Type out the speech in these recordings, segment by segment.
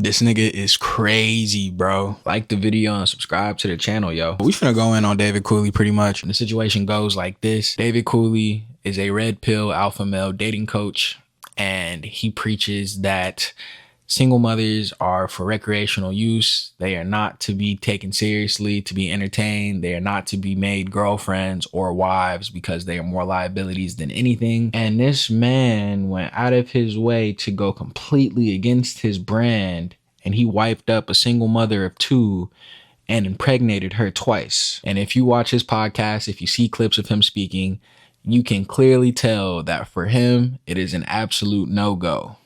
This nigga is crazy, bro. Like the video and subscribe to the channel, yo. We finna go in on David Cooley pretty much. And the situation goes like this. David Cooley is a red pill alpha male dating coach, and he preaches that single mothers are for recreational use. They are not to be taken seriously, to be entertained. They are not to be made girlfriends or wives because they are more liabilities than anything. And this man went out of his way to go completely against his brand, and he wiped up a single mother of 2 and impregnated her twice. And if you watch his podcast, if you see clips of him speaking, you can clearly tell that for him, it is an absolute no-go.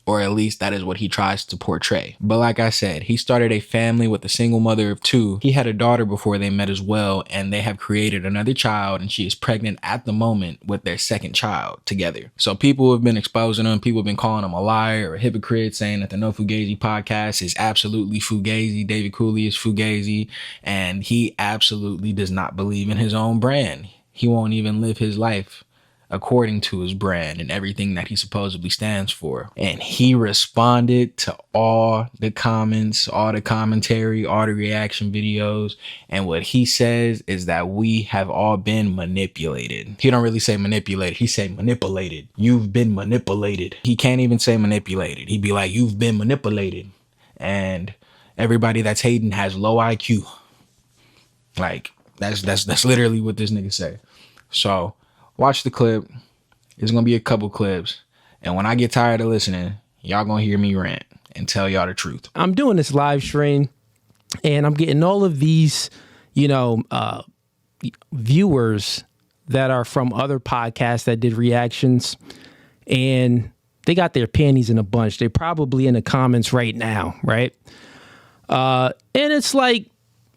Or at least that is what he tries to portray. But like I said, he started a family with a single mother of 2. He had a daughter before they met as well, and they have created another child, and she is pregnant at the moment with their second child together. So people have been exposing him. People have been calling him a liar or a hypocrite, saying that the No Fugazee podcast is absolutely Fugazi. David Cooley is Fugazi, and he absolutely does not believe in his own brand. He won't even live his life according to his brand and everything that he supposedly stands for. And he responded to all the comments, all the commentary, all the reaction videos. And what he says is that we have all been manipulated. He don't really say manipulated. He say manipulated. You've been manipulated. He can't even say manipulated. He'd be like, you've been manipulated. And everybody that's hating has low IQ. Like, that's literally what this nigga say. So watch the clip. There's gonna be a couple clips, and when I get tired of listening, y'all gonna hear me rant and tell y'all the truth. I'm doing this live stream, and I'm getting all of these, viewers that are from other podcasts that did reactions, and they got their panties in a bunch. They're probably in the comments right now, right? And it's like,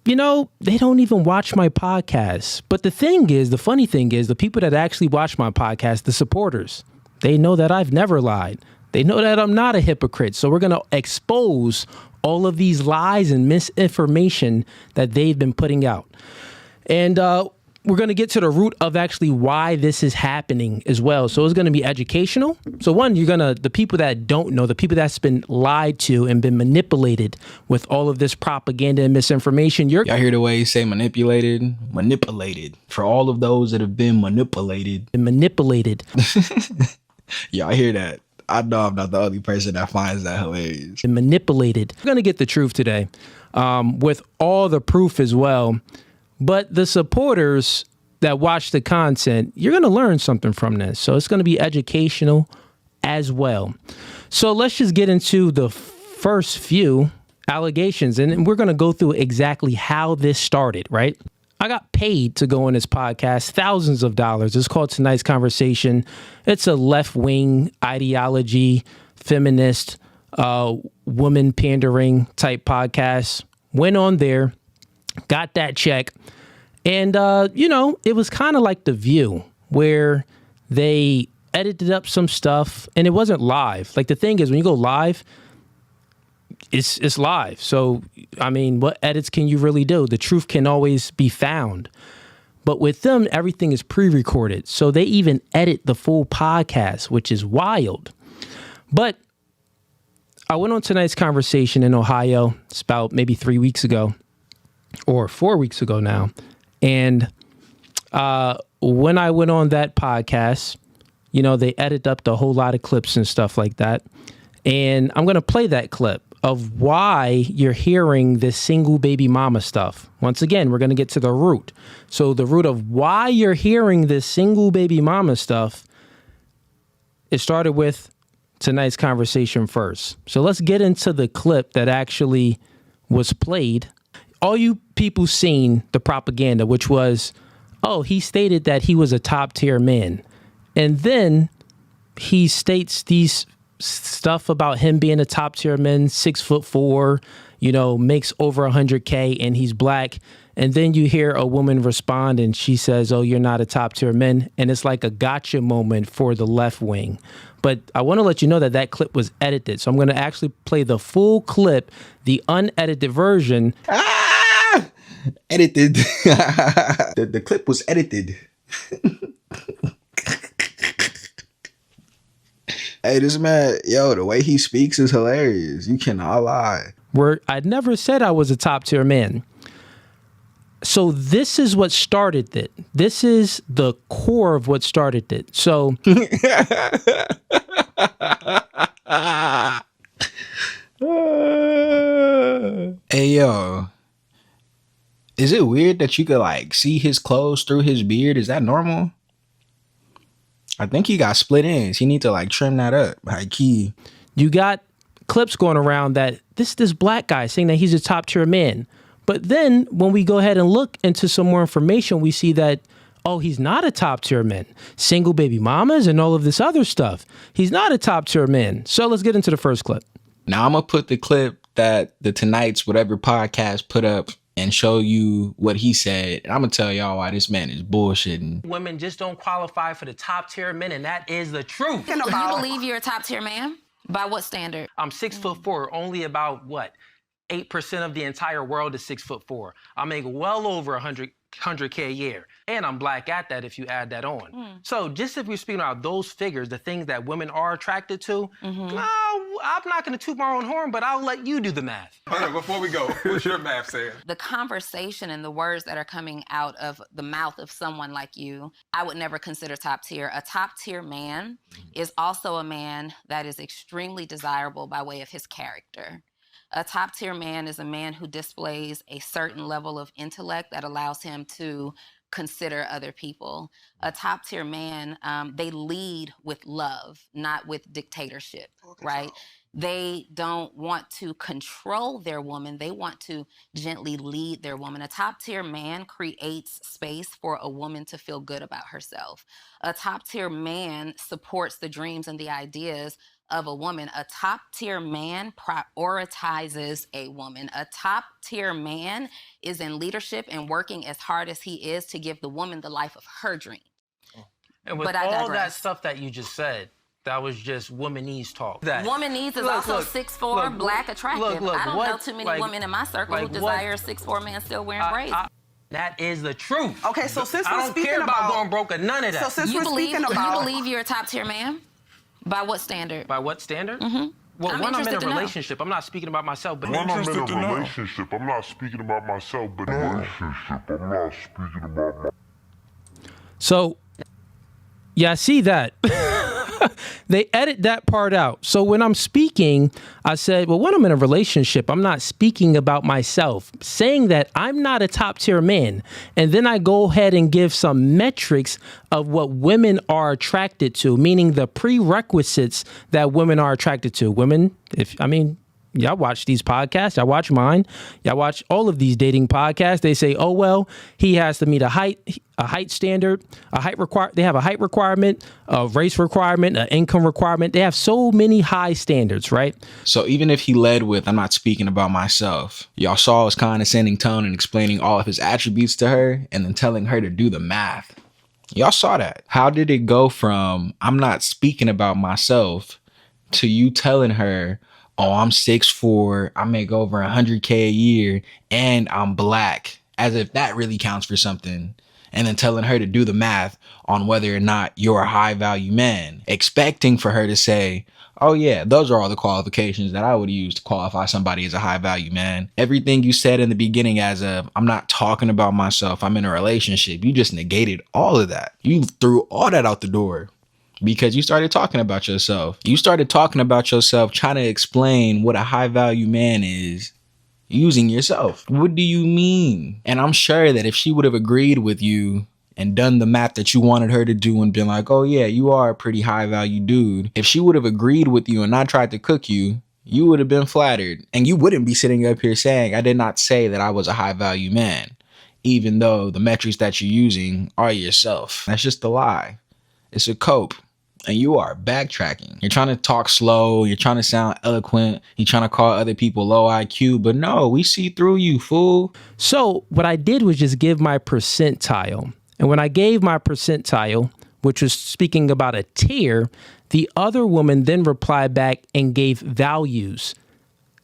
they don't even watch my podcast. But the funny thing is, the people that actually watch my podcast, the supporters, they know that I've never lied. They know that I'm not a hypocrite. So we're going to expose all of these lies and misinformation that they've been putting out. And we're going to get to the root of actually why this is happening as well. So it's going to be educational. So one, the people that don't know, the people that's been lied to and been manipulated with all of this propaganda and misinformation. Y'all hear the way he say manipulated? Manipulated. For all of those that have been manipulated. Y'all hear that? I know I'm not the only person that finds that hilarious. Manipulated. We're going to get the truth today with all the proof as well. But the supporters that watch the content, you're going to learn something from this. So it's going to be educational as well. So let's just get into the first few allegations, and we're going to go through exactly how this started, right? I got paid to go on this podcast, thousands of dollars. It's called Tonight's Conversation. It's a left-wing ideology, feminist, woman pandering type podcast. Went on there. Got that check. And, it was kind of like The View, where they edited up some stuff and it wasn't live. Like, the thing is, when you go live, it's live. So, I mean, what edits can you really do? The truth can always be found. But with them, everything is pre-recorded. So they even edit the full podcast, which is wild. But I went on Tonight's Conversation in Ohio. It's about maybe 3 weeks ago. Or 4 weeks ago now. And when I went on that podcast, they edited up the whole lot of clips and stuff like that. And I'm going to play that clip of why you're hearing this single baby mama stuff. Once again, we're going to get to the root. So the root of why you're hearing this single baby mama stuff, it started with Tonight's Conversation first. So let's get into the clip that actually was played. All you people seen the propaganda, which was, he stated that he was a top tier man. And then he states these stuff about him being a top tier man, 6'4", makes over 100K and he's black. And then you hear a woman respond and she says, you're not a top tier man. And it's like a gotcha moment for the left wing. But I want to let you know that clip was edited. So I'm going to actually play the full clip, the unedited version. Edited. The clip was edited. Hey, this man, yo, the way he speaks is hilarious. You cannot lie. Where I never said I was a top tier man. So this is what started it. This is the core of what started it. So hey, yo, is it weird that you could like see his clothes through his beard? Is that normal? I think he got split ends. He need to like trim that up. High key. you got clips going around that this black guy saying that he's a top tier man. But then when we go ahead and look into some more information, we see that, oh, he's not a top tier man. Single baby mamas and all of this other stuff. He's not a top tier man. So let's get into the first clip. Now I'm gonna put the clip that the Tonight's Whatever podcast put up and show you what he said. And I'm gonna tell y'all why this man is bullshitting. Women just don't qualify for the top tier men, and that is the truth. You believe you're a top tier man? By what standard? I'm 6'4", only about what? 8% of the entire world is 6'4". I make well over 100K a year. And I'm black at that if you add that on. So just if we're speaking about those figures, the things that women are attracted to, no, I'm not gonna toot my own horn, but I'll let you do the math. Hold on, before we go, what's your math saying? The conversation and the words that are coming out of the mouth of someone like you, I would never consider top tier. A top tier man is also a man that is extremely desirable by way of his character. A top tier man is a man who displays a certain level of intellect that allows him to consider other people. A top tier man, they lead with love, not with dictatorship, right? They don't want to control their woman. They want to gently lead their woman. A top tier man creates space for a woman to feel good about herself. A top tier man supports the dreams and the ideas of a woman. A top tier man prioritizes a woman. A top tier man is in leadership and working as hard as he is to give the woman the life of her dream. And with all that stuff that you just said, that was just womanese talk. Womanese is also 6'4", black, attractive. I don't know too many women in my circle who desire a 6'4" man still wearing braids. That is the truth. Okay, so since I we're don't speaking care about about going broke or none of that. So since You we're believe speaking about you believe you're a top tier man? By what standard? By what standard? Mm-hmm. Well, I'm when I'm in a interested to know. relationship, I'm not speaking about myself, but When I'm in a relationship, I'm not speaking about myself, but So, yeah, I see that. They edit that part out. So when I'm speaking, I said, well, when I'm in a relationship, I'm not speaking about myself, saying that I'm not a top tier man. And then I go ahead and give some metrics of what women are attracted to, meaning the prerequisites that women are attracted to. Women, y'all watch these podcasts. Y'all watch mine. Y'all watch all of these dating podcasts. They say, oh, well, he has to meet a height standard, they have a height requirement, a race requirement, an income requirement. They have so many high standards, right? So even if he led with, I'm not speaking about myself, y'all saw his condescending tone and explaining all of his attributes to her and then telling her to do the math. Y'all saw that. How did it go from, I'm not speaking about myself, to you telling her, oh, I'm 6'4", I make over 100K a year, and I'm black, as if that really counts for something, and then telling her to do the math on whether or not you're a high value man, expecting for her to say, oh yeah, those are all the qualifications that I would use to qualify somebody as a high value man. Everything you said in the beginning as of, I'm not talking about myself, I'm in a relationship, you just negated all of that. You threw all that out the door. Because you started talking about yourself. You started talking about yourself, trying to explain what a high value man is using yourself. What do you mean? And I'm sure that if she would have agreed with you and done the math that you wanted her to do and been like, oh yeah, you are a pretty high value dude. If she would have agreed with you and not tried to cook you, you would have been flattered. And you wouldn't be sitting up here saying, I did not say that I was a high value man, even though the metrics that you're using are yourself. That's just a lie. It's a cope. And you are backtracking. You're trying to talk slow. You're trying to sound eloquent. You're trying to call other people low IQ. But no, we see through you, fool. So what I did was just give my percentile. And when I gave my percentile, which was speaking about a tier, the other woman then replied back and gave values.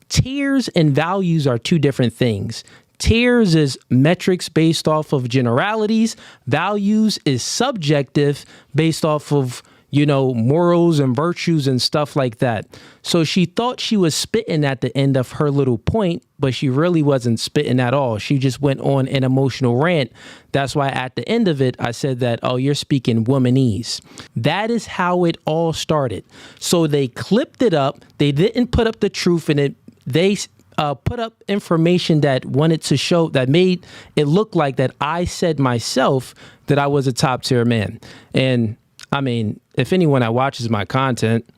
Tiers and values are two different things. Tiers is metrics based off of generalities. Values is subjective based off of morals and virtues and stuff like that. So she thought she was spitting at the end of her little point, but she really wasn't spitting at all. She just went on an emotional rant. That's why at the end of it, I said that, oh, you're speaking womanese. That is how it all started. So they clipped it up. They didn't put up the truth in it. They put up information that wanted to show, that made it look like that I said myself that I was a top tier man. And I mean, if anyone that watches my content,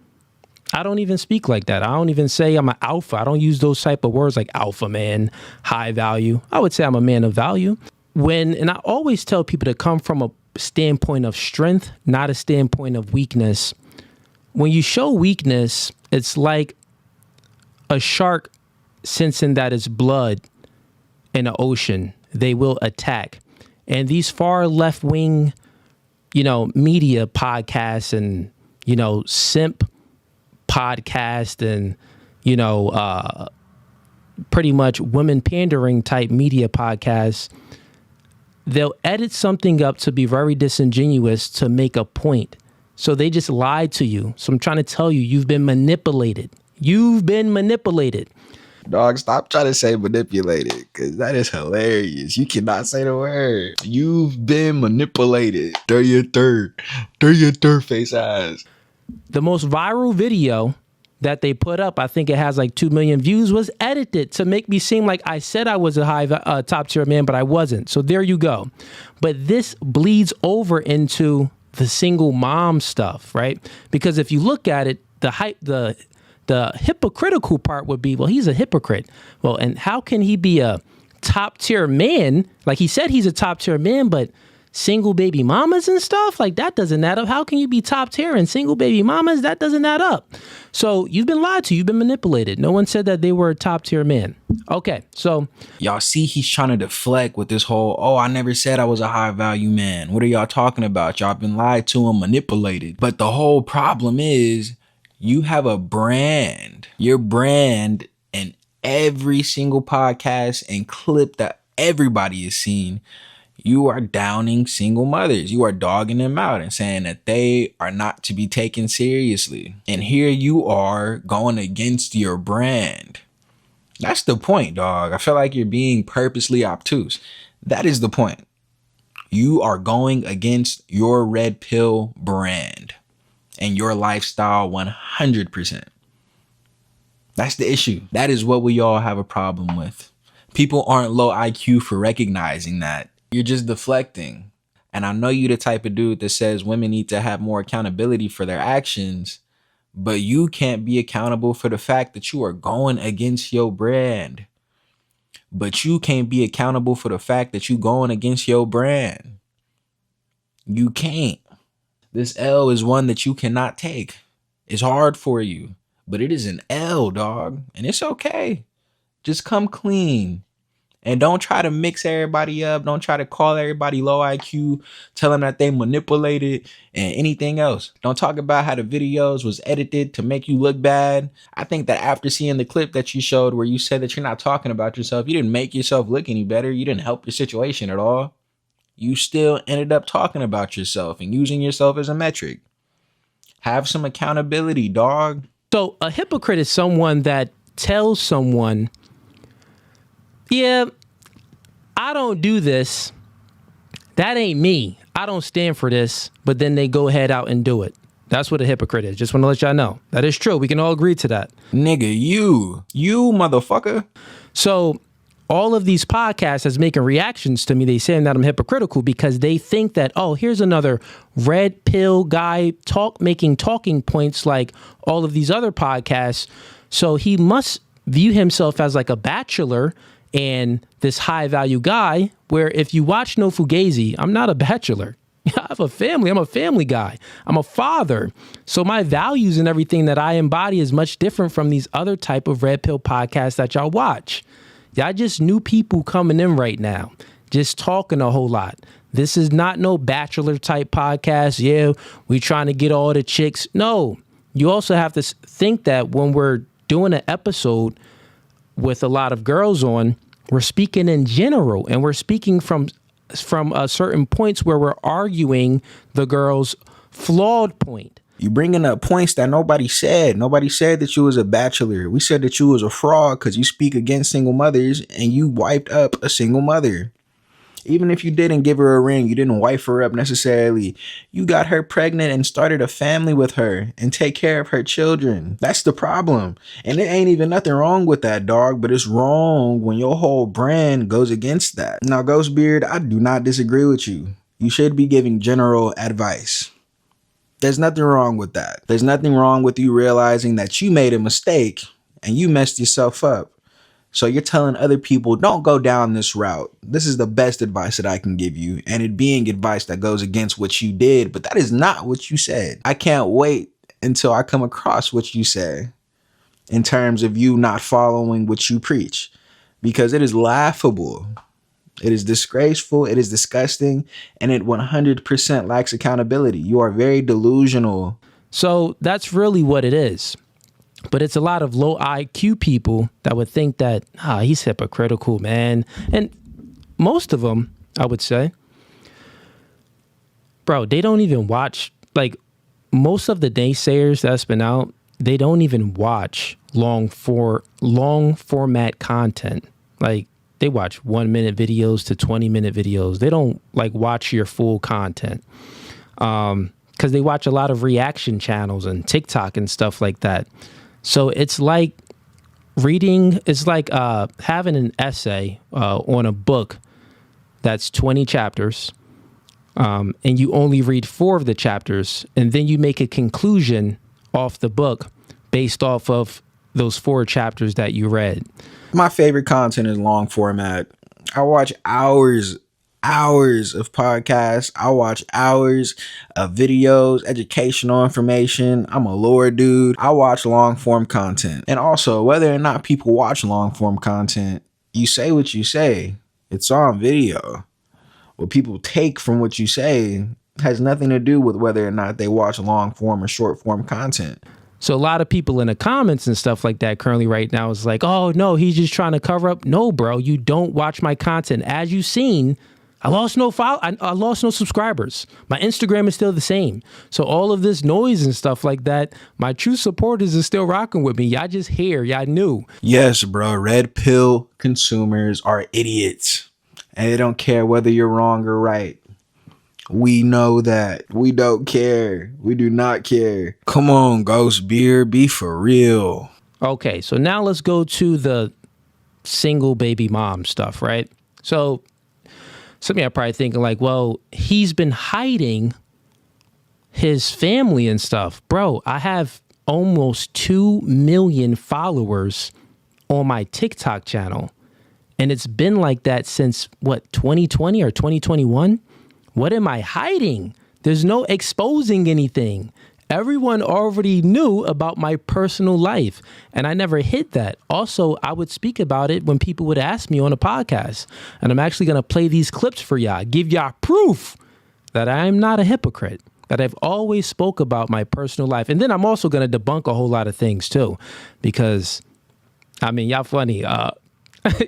I don't even speak like that. I don't even say I'm an alpha. I don't use those type of words like alpha man, high value. I would say I'm a man of value. And I always tell people to come from a standpoint of strength, not a standpoint of weakness. When you show weakness, it's like a shark sensing that it's blood in the ocean. They will attack. And these far left wing, media podcasts and, simp podcast and, pretty much women pandering type media podcasts, they'll edit something up to be very disingenuous to make a point. So they just lied to you. So I'm trying to tell you, you've been manipulated. You've been manipulated. Dog, stop trying to say manipulated, because that is hilarious. You cannot say the word. You've been manipulated. Throw your third face eyes. The most viral video that they put up, I think it has like 2 million views, was edited to make me seem like I said I was a top tier man, but I wasn't. So there you go. But this bleeds over into the single mom stuff, right? Because if you look at it, the hypocritical part would be, well, he's a hypocrite. Well, and how can he be a top tier man? Like he said he's a top tier man, but single baby mamas and stuff, like that doesn't add up. How can you be top tier and single baby mamas? That doesn't add up. So you've been lied to. You've been manipulated. No one said that they were a top tier man. Okay, so y'all see he's trying to deflect with this whole, oh, I never said I was a high value man. What are y'all talking about? Y'all been lied to and manipulated. But the whole problem is you have a brand. Your brand in every single podcast and clip that everybody is seeing, you are downing single mothers. You are dogging them out and saying that they are not to be taken seriously. And here you are going against your brand. That's the point, dog. I feel like you're being purposely obtuse. That is the point. You are going against your red pill brand and your lifestyle 100%. That's the issue. That is what we all have a problem with. People aren't low IQ for recognizing that. You're just deflecting. And I know you the type of dude that says women need to have more accountability for their actions, but you can't be accountable for the fact that you are going against your brand. But you can't be accountable for the fact that you going against your brand. You can't. This L is one that you cannot take. It's hard for you, but it is an L, dog. And it's okay. Just come clean. And don't try to mix everybody up. Don't try to call everybody low IQ, tell them that they manipulated and anything else. Don't talk about how the videos was edited to make you look bad. I think that after seeing the clip that you showed where you said that you're not talking about yourself, you didn't make yourself look any better. You didn't help your situation at all. You still ended up talking about yourself and using yourself as a metric. Have some accountability, dog. So a hypocrite is someone that tells someone, yeah, I don't do this. That ain't me. I don't stand for this. But then they go head out and do it. That's what a hypocrite is. Just want to let y'all know. That is true. We can all agree to that. Nigga, you motherfucker. So all of these podcasts that's making reactions to me, they saying that I'm hypocritical because they think that, oh, here's another red pill guy making talking points like all of these other podcasts. So he must view himself as like a bachelor and this high value guy, where if you watch No Fugazi, I'm not a bachelor. I have a family. I'm a family guy. I'm a father. So my values and everything that I embody is much different from these other type of red pill podcasts that y'all watch. Y'all just new people coming in right now, just talking a whole lot. This is not no bachelor type podcast. Yeah, we trying to get all the chicks. No, you also have to think that when we're doing an episode with a lot of girls on, we're speaking in general, and we're speaking from certain points where we're arguing the girl's flawed point. You bringing up points that nobody said. Nobody said that you was a bachelor. We said that you was a fraud because you speak against single mothers and you wiped up a single mother. Even if you didn't give her a ring, you didn't wife her up necessarily. You got her pregnant and started a family with her and take care of her children. That's the problem. And it ain't even nothing wrong with that, dog, but it's wrong when your whole brand goes against that. Now, Ghostbeard, I do not disagree with you. You should be giving general advice. There's nothing wrong with that. There's nothing wrong with you realizing that you made a mistake and you messed yourself up. So you're telling other people, don't go down this route. This is the best advice that I can give you. And it being advice that goes against what you did. But that is not what you said. I can't wait until I come across what you say in terms of you not following what you preach. Because it is laughable. It is disgraceful. It is disgusting. And it 100% lacks accountability. You are very delusional. So that's really what it is. But it's a lot of low IQ people that would think that, he's hypocritical, man. And most of them, I would say, bro, they don't even watch, like, most of the naysayers that's been out, they don't even watch long format content. Like, they watch 1-minute videos to 20-minute videos. They don't, like, watch your full content. Because they watch a lot of reaction channels and TikTok and stuff like that. So it's like reading, it's like having an essay on a book that's 20 chapters, and you only read 4 of the chapters, and then you make a conclusion off the book based off of those 4 chapters that you read. My favorite content is long format. I watch hours of podcasts. I watch hours of videos, educational information. I'm a lore dude. I watch long form content. And also, whether or not people watch long form content, you say what you say. It's on video. What people take from what you say has nothing to do with whether or not they watch long form or short form content. So a lot of people in the comments and stuff like that currently right now is like, oh no, he's just trying to cover up. No, bro, you don't watch my content. As you've seen, I lost no subscribers. My Instagram is still the same. So all of this noise and stuff like that, my true supporters are still rocking with me. Y'all just here. Y'all knew. Yes, bro. Red pill consumers are idiots. And they don't care whether you're wrong or right. We know that. We don't care. We do not care. Come on, Ghost Beard. Be for real. Okay, so now let's go to the single baby mom stuff, right? So some of you are probably thinking like, well, he's been hiding his family and stuff. Bro, I have almost 2 million followers on my TikTok channel. And it's been like that since, 2020 or 2021? What am I hiding? There's no exposing anything. Everyone already knew about my personal life, and I never hid that. Also, I would speak about it when people would ask me on a podcast, and I'm actually going to play these clips for y'all, give y'all proof that I'm not a hypocrite, that I've always spoke about my personal life. And then I'm also going to debunk a whole lot of things too, because, I mean, y'all funny.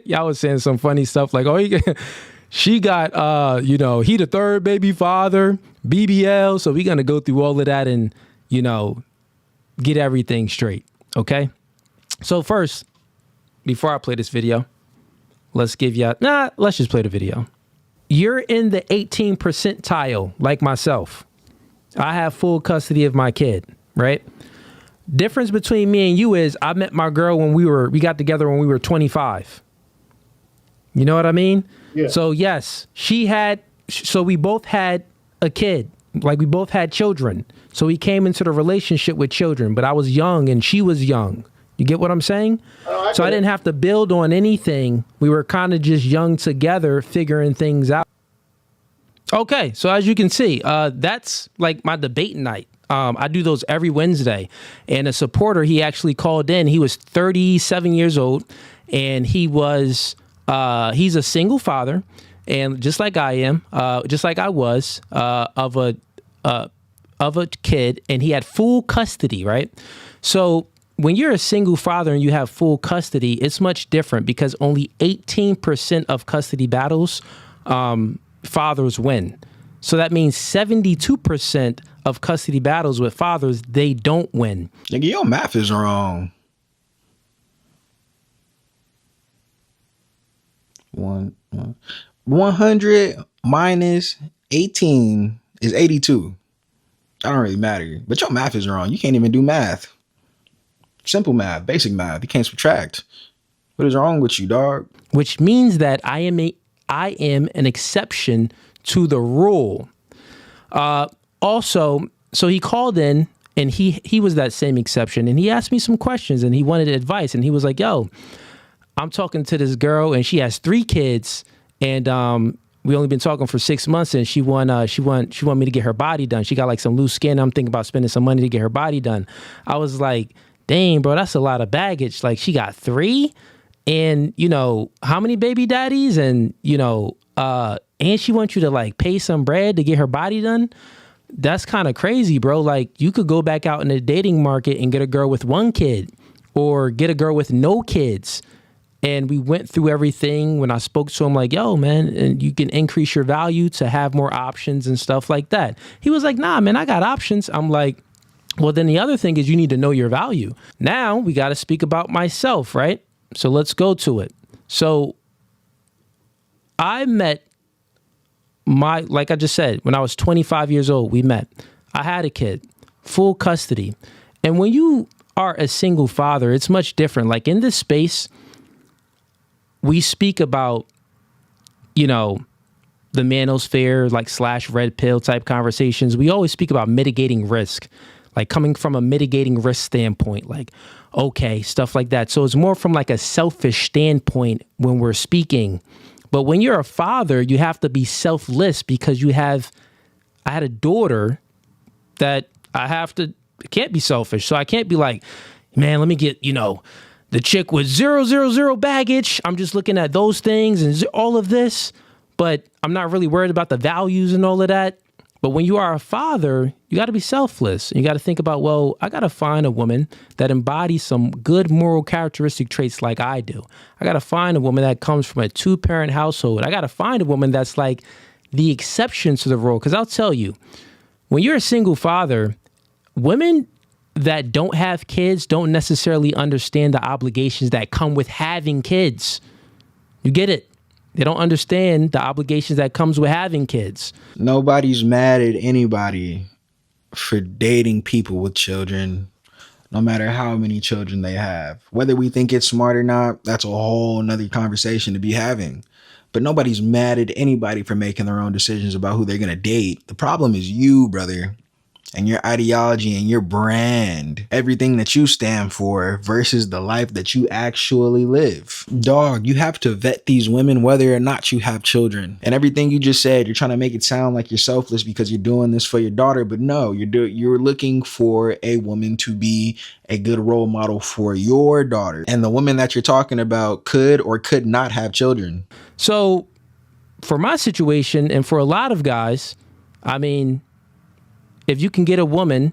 Y'all was saying some funny stuff like, oh, she got, he the third baby father, BBL. So we're going to go through all of that and, get everything straight. Okay. So first, before I play this video, let's just play the video. You're in the 18 percentile like myself. I have full custody of my kid, right? Difference between me and you is I met my girl when we got together when we were 25. You know what I mean? Yeah. So yes, we both had a kid, like we both had children. So we came into the relationship with children, but I was young and she was young. You get what I'm saying? I didn't have to build on anything. We were kind of just young together, figuring things out. Okay, so as you can see, that's like my debate night. I do those every Wednesday. And a supporter, he actually called in. He was 37 years old, and he's a single father, and just like I am, just like I was, of a kid, and he had full custody, right? So when you're a single father and you have full custody, it's much different because only 18% of custody battles, fathers win. So that means 72% of custody battles with fathers, they don't win. Nigga, your math is wrong. 100 minus 18 is 82. That don't really matter. But your math is wrong. You can't even do math. Simple math, basic math. You can't subtract. What is wrong with you, dog? Which means that I am an exception to the rule. Also, so he called in and he was that same exception, and he asked me some questions and he wanted advice, and he was like, yo, I'm talking to this girl and she has 3 kids, and we only been talking for 6 months, and she want me to get her body done. She got like some loose skin. I'm thinking about spending some money to get her body done. I was like, dang, bro, that's a lot of baggage. Like, she got 3, and you know, how many baby daddies, and you know, and she wants you to like pay some bread to get her body done. That's kind of crazy, bro. Like, you could go back out in the dating market and get a girl with 1 kid, or get a girl with no kids. And we went through everything. When I spoke to him, like, yo, man, and you can increase your value to have more options and stuff like that. He was like, nah, man, I got options. I'm like, well, then the other thing is you need to know your value. Now we got to speak about myself, right? So let's go to it. So I met like I just said, when I was 25 years old, we met. I had a kid, full custody. And when you are a single father, it's much different. Like, in this space, we speak about, you know, the manosphere, like / red pill type conversations. We always speak about mitigating risk, like coming from a mitigating risk standpoint, like, okay, stuff like that. So it's more from like a selfish standpoint when we're speaking. But when you're a father, you have to be selfless, because I had a daughter that can't be selfish. So I can't be like, man, let me get, you know, the chick with 000 baggage. I'm just looking at those things and all of this, but I'm not really worried about the values and all of that. But when you are a father, you got to be selfless. And you got to think about, well, I got to find a woman that embodies some good moral characteristic traits like I do. I got to find a woman that comes from a 2-parent household. I got to find a woman that's like the exception to the rule. Because I'll tell you, when you're a single father, women that don't have kids don't necessarily understand the obligations that come with having kids. You get it? They don't understand the obligations that comes with having kids. Nobody's mad at anybody for dating people with children, no matter how many children they have. Whether we think it's smart or not, that's a whole nother conversation to be having. But nobody's mad at anybody for making their own decisions about who they're going to date. The problem is you, brother, and your ideology and your brand, everything that you stand for versus the life that you actually live. Dog, you have to vet these women whether or not you have children. And everything you just said, you're trying to make it sound like you're selfless because you're doing this for your daughter, but no, you're looking for a woman to be a good role model for your daughter. And the woman that you're talking about could or could not have children. So for my situation, and for a lot of guys, I mean, if you can get a woman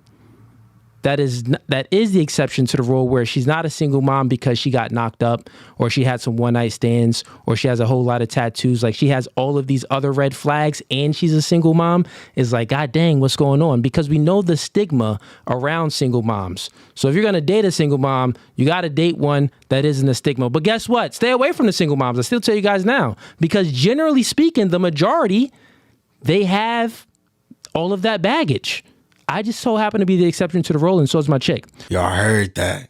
that is the exception to the rule, where she's not a single mom because she got knocked up, or she had some one-night stands, or she has a whole lot of tattoos, like she has all of these other red flags and she's a single mom, is like, God dang, what's going on? Because we know the stigma around single moms. So if you're going to date a single mom, you got to date one that isn't a stigma. But guess what? Stay away from the single moms. I still tell you guys now, because generally speaking, the majority, they have all of that baggage. I just so happen to be the exception to the rule, and so is my chick. Y'all heard that.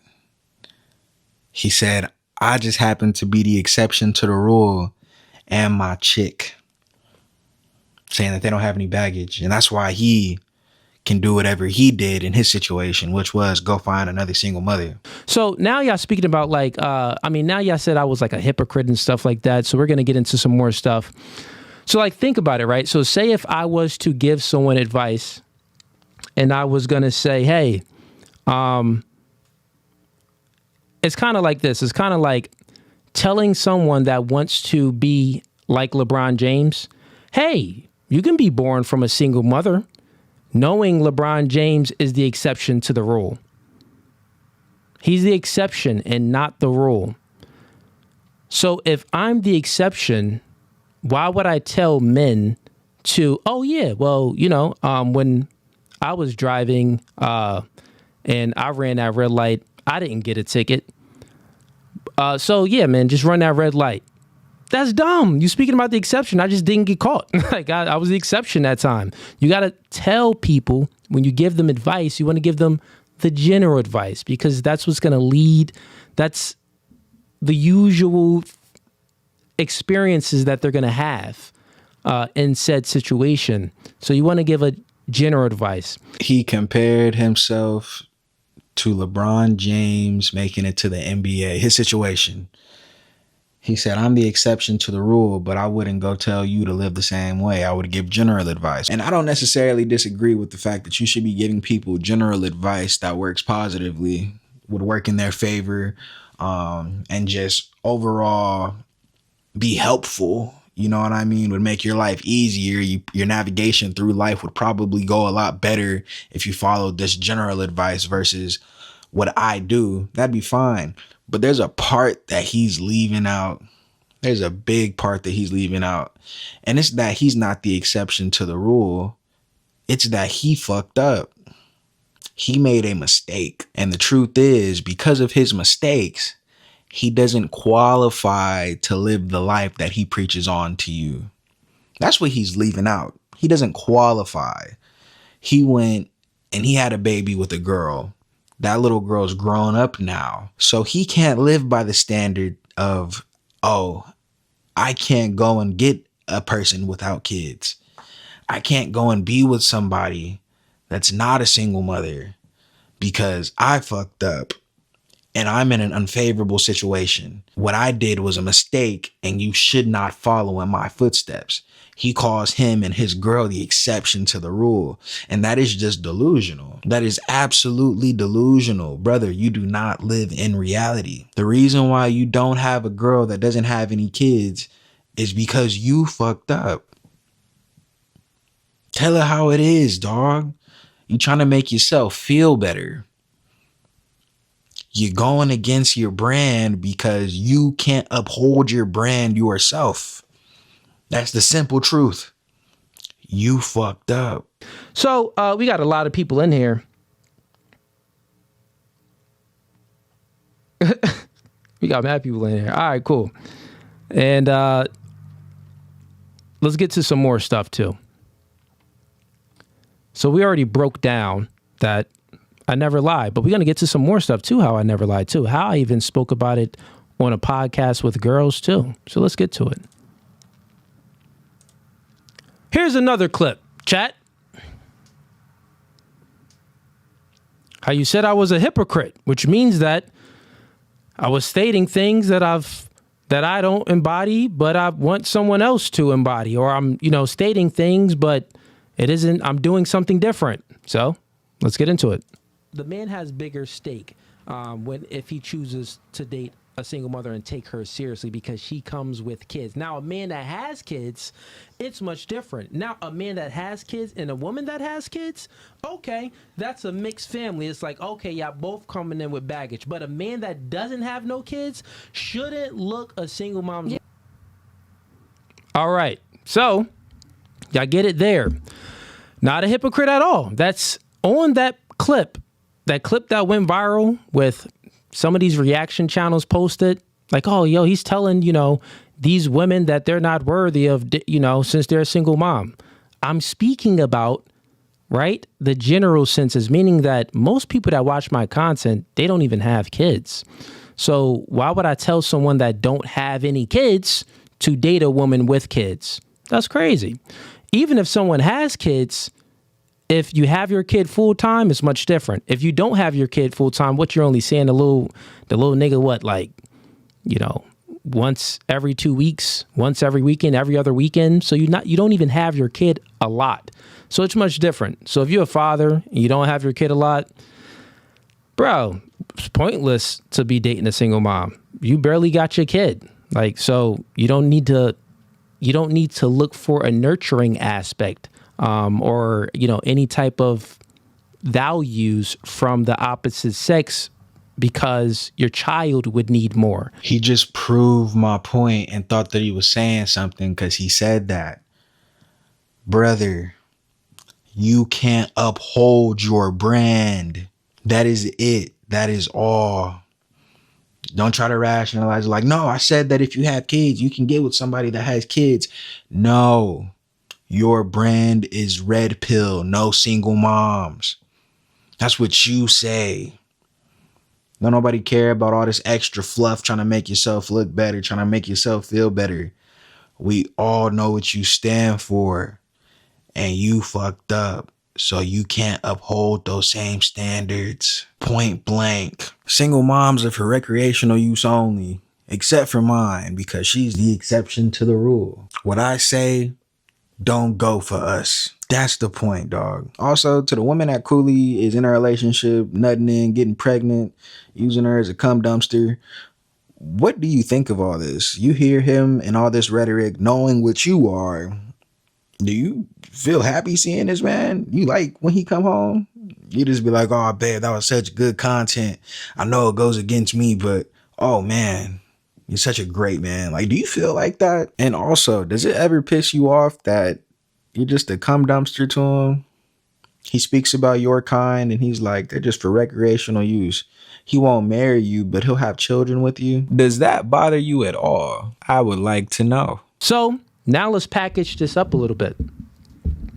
He said, I just happen to be the exception to the rule, and my chick. Saying that they don't have any baggage. And that's why he can do whatever he did in his situation, which was go find another single mother. So now y'all speaking about like, now y'all said I was like a hypocrite and stuff like that. So we're going to get into some more stuff. So like, think about it, right? So say if I was to give someone advice and I was going to say, hey, it's kind of like this. It's kind of like telling someone that wants to be like LeBron James, hey, you can be born from a single mother, knowing LeBron James is the exception to the rule. He's the exception and not the rule. So if I'm the exception, why would I tell men to, oh yeah, well, when I was driving and I ran that red light. I didn't get a ticket. So yeah, man, just run that red light. That's dumb. You speaking about the exception. I just didn't get caught. Like I was the exception that time. You got to tell people when you give them advice, you want to give them the general advice because that's what's going to lead. That's the usual experiences that they're going to have in said situation. So you want to give a general advice. He compared himself to LeBron James making it to the NBA. His situation. He said, I'm the exception to the rule, but I wouldn't go tell you to live the same way. I would give general advice. And I don't necessarily disagree with the fact that you should be giving people general advice that works positively, would work in their favor, and just overall be helpful. You know what I mean? Would make your life easier. Your navigation through life would probably go a lot better if you followed this general advice versus what I do. That'd be fine. But there's a part that he's leaving out. There's a big part that he's leaving out. And it's that he's not the exception to the rule. It's that he fucked up. He made a mistake. And the truth is, because of his mistakes, he doesn't qualify to live the life that he preaches on to you. That's what he's leaving out. He doesn't qualify. He went and he had a baby with a girl. That little girl's grown up now. So he can't live by the standard of, oh, I can't go and get a person without kids. I can't go and be with somebody that's not a single mother because I fucked up and I'm in an unfavorable situation. What I did was a mistake and you should not follow in my footsteps. He calls him and his girl the exception to the rule. And that is just delusional. That is absolutely delusional. Brother, you do not live in reality. The reason why you don't have a girl that doesn't have any kids is because you fucked up. Tell her how it is, dog. You trying to make yourself feel better. You're going against your brand because you can't uphold your brand yourself. That's the simple truth. You fucked up. So we got a lot of people in here. We got mad people in here. All right, cool. And let's get to some more stuff too. So we already broke down that I never lied, but we're going to get to some more stuff too, how I never lied too, how I even spoke about it on a podcast with girls too. So let's get to it. Here's another clip, chat. How you said I was a hypocrite, which means that I was stating things that I don't embody, but I want someone else to embody, or I'm, stating things, but it isn't, I'm doing something different. So let's get into it. The man has bigger stake if he chooses to date a single mother and take her seriously because she comes with kids. Now, a man that has kids, it's much different. Now, a man that has kids and a woman that has kids, okay, that's a mixed family. It's like, okay, y'all both coming in with baggage. But a man that doesn't have no kids shouldn't look a single mom. Yeah. All right. So, y'all get it there. Not a hypocrite at all. That's on that clip that went viral with some of these reaction channels posted like, oh, yo, he's telling, these women that they're not worthy of, since they're a single mom. I'm speaking about, right, the general senses, meaning that most people that watch my content, they don't even have kids. So why would I tell someone that don't have any kids to date a woman with kids? That's crazy. Even if someone has kids, if you have your kid full time, it's much different. If you don't have your kid full time, what you're only seeing the little nigga, what, like, once every 2 weeks, once every weekend, every other weekend. So you don't even have your kid a lot. So it's much different. So if you're a father and you don't have your kid a lot, bro, it's pointless to be dating a single mom. You barely got your kid. Like, so you don't need to look for a nurturing aspect. Or, any type of values from the opposite sex because your child would need more. He just proved my point and thought that he was saying something because he said that. Brother, You can't uphold your brand. That is it. That is all. Don't try to rationalize it like, no, I said that if you have kids, you can get with somebody that has kids. No, your brand is red pill, no single moms. That's what you say. Don't nobody care about all this extra fluff trying to make yourself look better, trying to make yourself feel better. We all know what you stand for, and you fucked up. So you can't uphold those same standards. Point blank. Single moms are for recreational use only, except for mine, because she's the exception to the rule. What I say, don't go for us. That's the point, dog. Also, to the woman that Cooley is in a relationship, nutting in, getting pregnant, using her as a cum dumpster, what do you think of all this? You hear him and all this rhetoric, knowing what you are. Do you feel happy seeing this man? You like when he come home? You just be like, oh, babe, that was such good content. I know it goes against me, but oh, man, you're such a great man. Like, do you feel like that? And also, does it ever piss you off that you're just a cum dumpster to him? He speaks about your kind and he's like, they're just for recreational use. He won't marry you, but he'll have children with you. Does that bother you at all? I would like to know. So now let's package this up a little bit.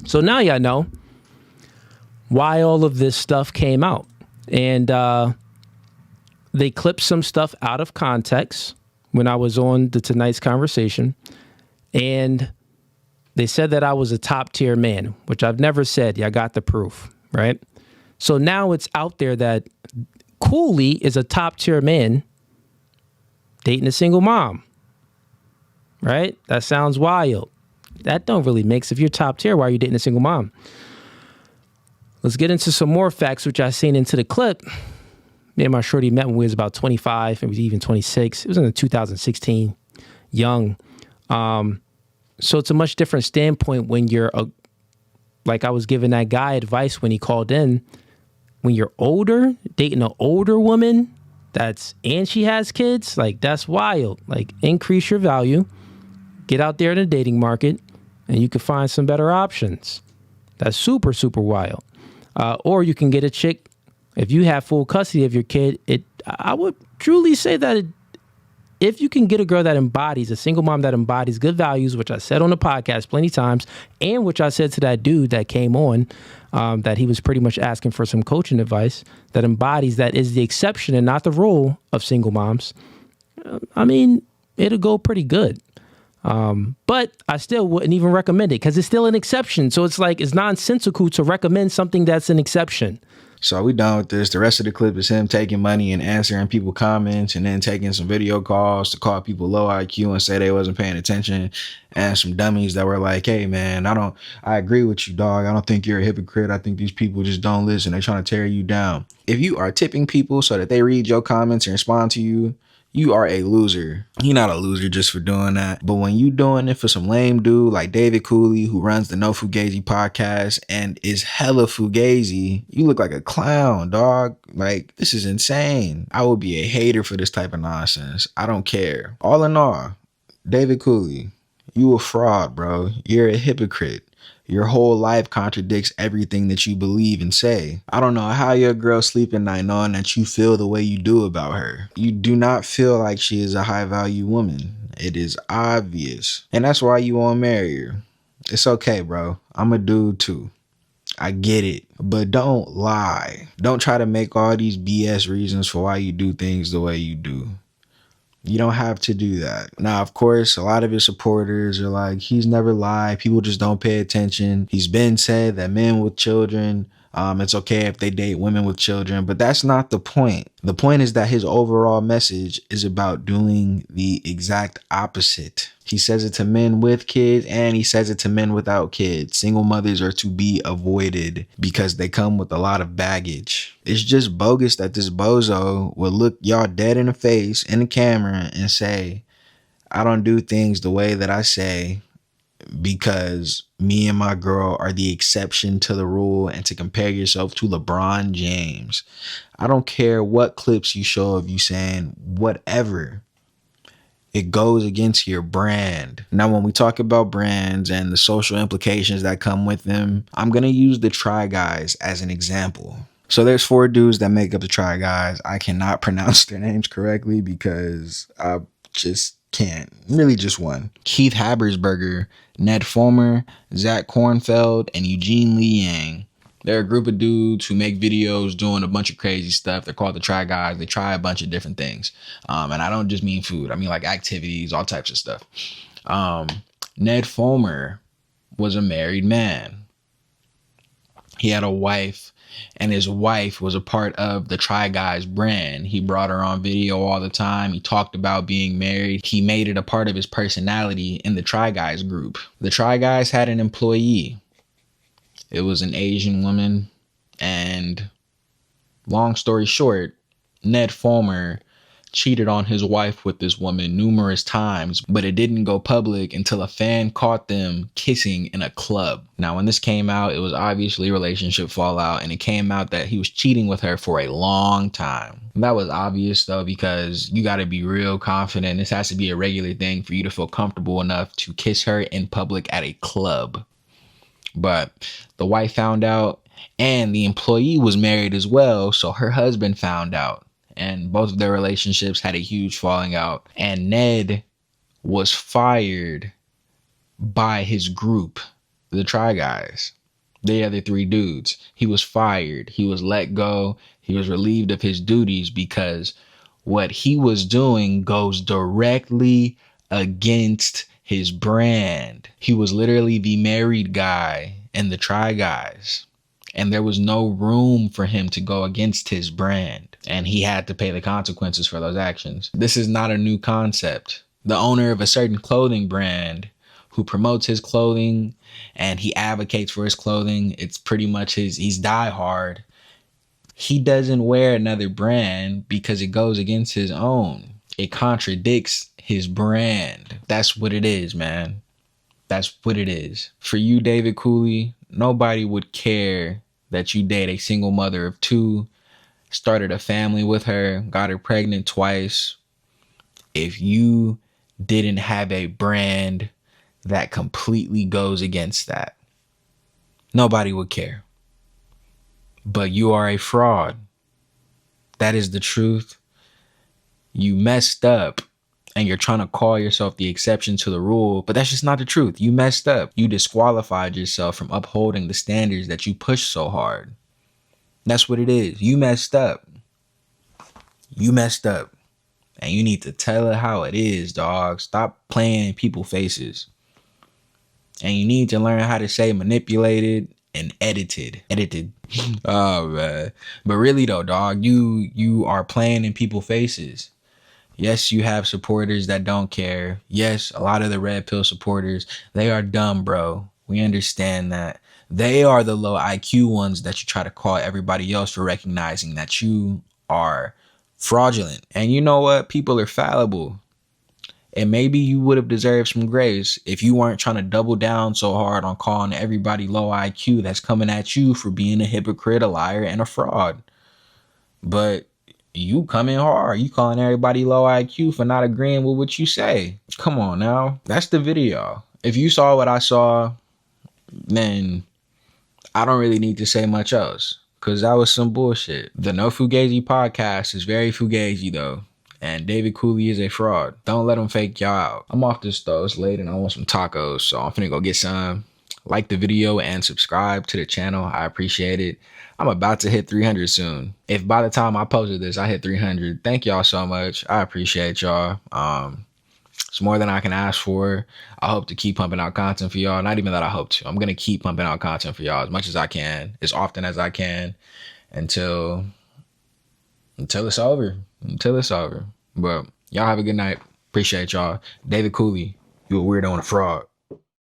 So now y'all know why all of this stuff came out. And they clipped some stuff out of context when I was on the Tonight's Conversation. And they said that I was a top tier man, which I've never said. Y'all got the proof, right? So now it's out there that Cooley is a top tier man dating a single mom, right? That sounds wild. That don't really make sense. If you're top tier, why are you dating a single mom? Let's get into some more facts, which I seen into the clip. Me and my shorty met when we was about 25, maybe even 26. It was in 2016, young. So it's a much different standpoint when you're like I was giving that guy advice when he called in. When you're older, dating an older woman and she has kids, like that's wild. Like increase your value, get out there in the dating market, and you can find some better options. That's super, super wild. Or you can get a chick, if you have full custody of your kid, I would truly say that if you can get a girl that embodies, a single mom that embodies good values, which I said on the podcast plenty times, and which I said to that dude that came on, that he was pretty much asking for some coaching advice, that embodies, that is the exception and not the rule of single moms, I mean, it'll go pretty good. But I still wouldn't even recommend it because it's still an exception. So it's like, it's nonsensical to recommend something that's an exception. So we done with this. The rest of the clip is him taking money and answering people comments and then taking some video calls to call people low IQ and say they wasn't paying attention, and some dummies that were like, hey man, I agree with you, dog. I don't think you're a hypocrite. I think these people just don't listen. They're trying to tear you down. If you are tipping people so that they read your comments and respond to you, you are a loser. You're not a loser just for doing that. But when you doing it for some lame dude like David Cooley, who runs the No Fugazee podcast and is hella Fugazi, you look like a clown, dog. Like, this is insane. I would be a hater for this type of nonsense. I don't care. All in all, David Cooley, you a fraud, bro. You're a hypocrite. Your whole life contradicts everything that you believe and say. I don't know how your girl sleep at night knowing that you feel the way you do about her. You do not feel like she is a high value woman. It is obvious. And that's why you won't marry her. It's okay, bro. I'm a dude too. I get it. But don't lie. Don't try to make all these BS reasons for why you do things the way you do. You don't have to do that. Now, of course, a lot of his supporters are like, he's never lied. People just don't pay attention. He's been said that men with children, it's okay if they date women with children, but that's not the point. The point is that his overall message is about doing the exact opposite. He says it to men with kids and he says it to men without kids. Single mothers are to be avoided because they come with a lot of baggage. It's just bogus that this bozo would look y'all dead in the face in the camera and say, I don't do things the way that I say because me and my girl are the exception to the rule, and to compare yourself to LeBron James. I don't care what clips you show of you saying whatever. It goes against your brand. Now, when we talk about brands and the social implications that come with them, I'm going to use the Try Guys as an example. So there's 4 dudes that make up the Try Guys. I cannot pronounce their names correctly because I just can't. Really just one. Keith Habersberger, Ned Fulmer, Zach Kornfeld, and Eugene Lee Yang. They're a group of dudes who make videos doing a bunch of crazy stuff. They're called the Try Guys. They try a bunch of different things. And I don't just mean food. I mean like activities, all types of stuff. Ned Fulmer was a married man. He had a wife, and his wife was a part of the Try Guys brand. He brought her on video all the time. He talked about being married. He made it a part of his personality in the Try Guys group. The Try Guys had an employee. It was an Asian woman, and long story short, Ned Fulmer cheated on his wife with this woman numerous times, but it didn't go public until a fan caught them kissing in a club. Now, when this came out, it was obviously relationship fallout, and it came out that he was cheating with her for a long time. That was obvious though, because you got to be real confident. This has to be a regular thing for you to feel comfortable enough to kiss her in public at a club. But the wife found out, and the employee was married as well, so her husband found out, and both of their relationships had a huge falling out. And Ned was fired by his group, the Try Guys, the other 3 dudes. He was fired. He was let go. He was relieved of his duties because what he was doing goes directly against his brand. He was literally the married guy in the Try Guys, and there was no room for him to go against his brand, and he had to pay the consequences for those actions. This is not a new concept. The owner of a certain clothing brand who promotes his clothing and he advocates for his clothing, it's pretty much he's diehard. He doesn't wear another brand because it goes against his own. It contradicts his brand. That's what it is, man. That's what it is. For you, David Cooley, nobody would care that you date a single mother of 2, started a family with her, got her pregnant twice, if you didn't have a brand that completely goes against that. Nobody would care. But you are a fraud. That is the truth. You messed up, and you're trying to call yourself the exception to the rule, but that's just not the truth. You messed up. You disqualified yourself from upholding the standards that you push so hard. That's what it is. You messed up. You messed up. And you need to tell it how it is, dog. Stop playing in people's faces. And you need to learn how to say manipulated and edited. Oh, man. But really, though, dog, you are playing in people's faces. Yes, you have supporters that don't care. Yes, a lot of the red pill supporters, they are dumb, bro. We understand that. They are the low IQ ones that you try to call everybody else for recognizing that you are fraudulent. And you know what? People are fallible. And maybe you would have deserved some grace if you weren't trying to double down so hard on calling everybody low IQ that's coming at you for being a hypocrite, a liar, and a fraud. But you come in hard. You calling everybody low IQ for not agreeing with what you say. Come on now. That's the video. If you saw what I saw, then I don't really need to say much else, because that was some bullshit. The No Fugazee podcast is very Fugazi though. And David Cooley is a fraud. Don't let him fake y'all out. I'm off this though. It's late and I want some tacos, so I'm finna go get some. Like the video and subscribe to the channel. I appreciate it. I'm about to hit 300 soon. If by the time I posted this, I hit 300, thank y'all so much. I appreciate y'all. It's more than I can ask for. I hope to keep pumping out content for y'all. Not even that I hope to. I'm going to keep pumping out content for y'all as much as I can, as often as I can, until it's over. Until it's over. But y'all have a good night. Appreciate y'all. David Cooley, you a weirdo and a fraud.